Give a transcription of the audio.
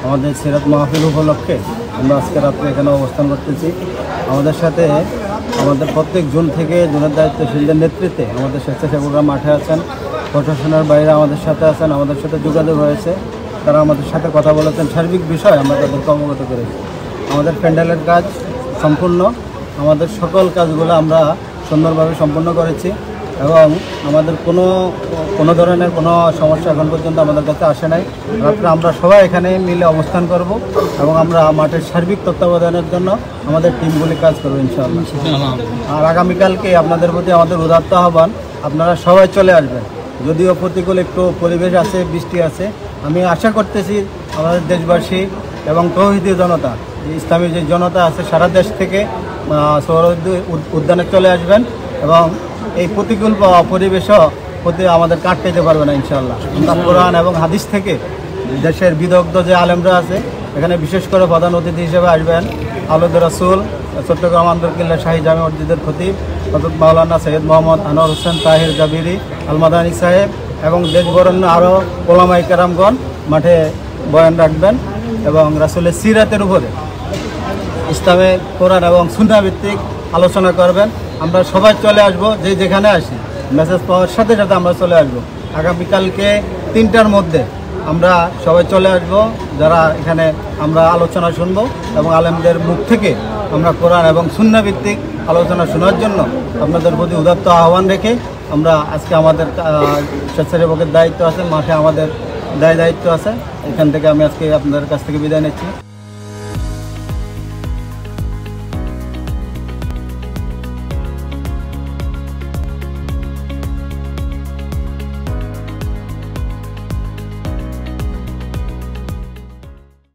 আমাদের সিরাত মাহফিল উপলক্ষে আমরা আজকে রাত্রে এখানে অবস্থান করতেছি। আমাদের সাথে আমাদের প্রত্যেক জোন থেকে জোনের দায়িত্বশীলদের নেতৃত্বে আমাদের স্বেচ্ছাসেবকরা মাঠে আছেন, প্রশাসনের বাইরে আমাদের সাথে আছেন, আমাদের সাথে যোগাযোগ হয়েছে, তারা আমাদের সাথে কথা বলেছেন। সার্বিক বিষয় আমরা তাদেরকে অবগত করেছি। আমাদের প্যান্ডেলের কাজ সম্পূর্ণ, আমাদের সকল কাজগুলো আমরা সুন্দরভাবে সম্পন্ন করেছি এবং আমাদের কোনো ধরনের কোনো সমস্যা এখন পর্যন্ত আমাদের কাছে আসে নাই। রাত্রে আমরা সবাই এখানে মিলে অবস্থান করব এবং আমরা মাঠের সার্বিক তত্ত্বাবধানের জন্য আমাদের টিমগুলি কাজ করবো ইনশাআল্লাহ। আর আগামীকালকে আপনাদের প্রতি আমাদের উদাত্ত আহ্বান, আপনারা সবাই চলে আসবেন। যদিও প্রতিকূল একটু পরিবেশ আছে, বৃষ্টি আছে, আমি আশা করতেছি আমাদের দেশবাসী এবং তৌহিদি জনতা, ইসলামী যে জনতা আছে সারা দেশ থেকে সোহরাওয়ার্দী উদ্যানে চলে আসবেন এবং এই প্রতিকূল পরিবেশও প্রতি আমাদের কাটতে পারবে না ইনশাআল্লাহ। আমরা কোরআন এবং হাদিস থেকে দেশের বিদগ্ধ যে আলেমরা আছে এখানে বিশেষ করে প্রধান অতিথি হিসেবে আসবেন আউলাদ রাসূল চট্টগ্রাম আন্দরকিল্লা শাহী জামে মসজিদের খতিব হযরত মাওলানা সৈয়দ মোহাম্মদ আনোয়ার হোসেন তাহির জাবিরি আল মাদানী সাহেব এবং দেশ বরেণ্য আরও ওলামায়ে কেরামগণ মাঠে বয়ান রাখবেন এবং রাসূলের সিরাতের উপরে ইসলামের কোরআন এবং সুন্নাহ ভিত্তিক আলোচনা করবেন। আমরা সবাই চলে আসব, যে যেখানে আসি মেসেজ পাওয়ার সাথে সাথে আমরা চলে আসব। আগামীকালকে 3টার মধ্যে আমরা সবাই চলে আসব, যারা এখানে আমরা আলোচনা শুনব এবং আলেমদের মুখ থেকে আমরা কোরআন এবং সুন্নাহ ভিত্তিক আলোচনা শোনার জন্য আপনাদের প্রতি উদাত্ত আহ্বান রেখে আমরা আজকে আমাদের স্বেচ্ছাসেবকের দায়িত্ব আছে, মাঠে আমাদের দায়িত্ব আছে, এখান থেকে আমি আজকে আপনাদের কাছ থেকে বিদায় নিচ্ছি।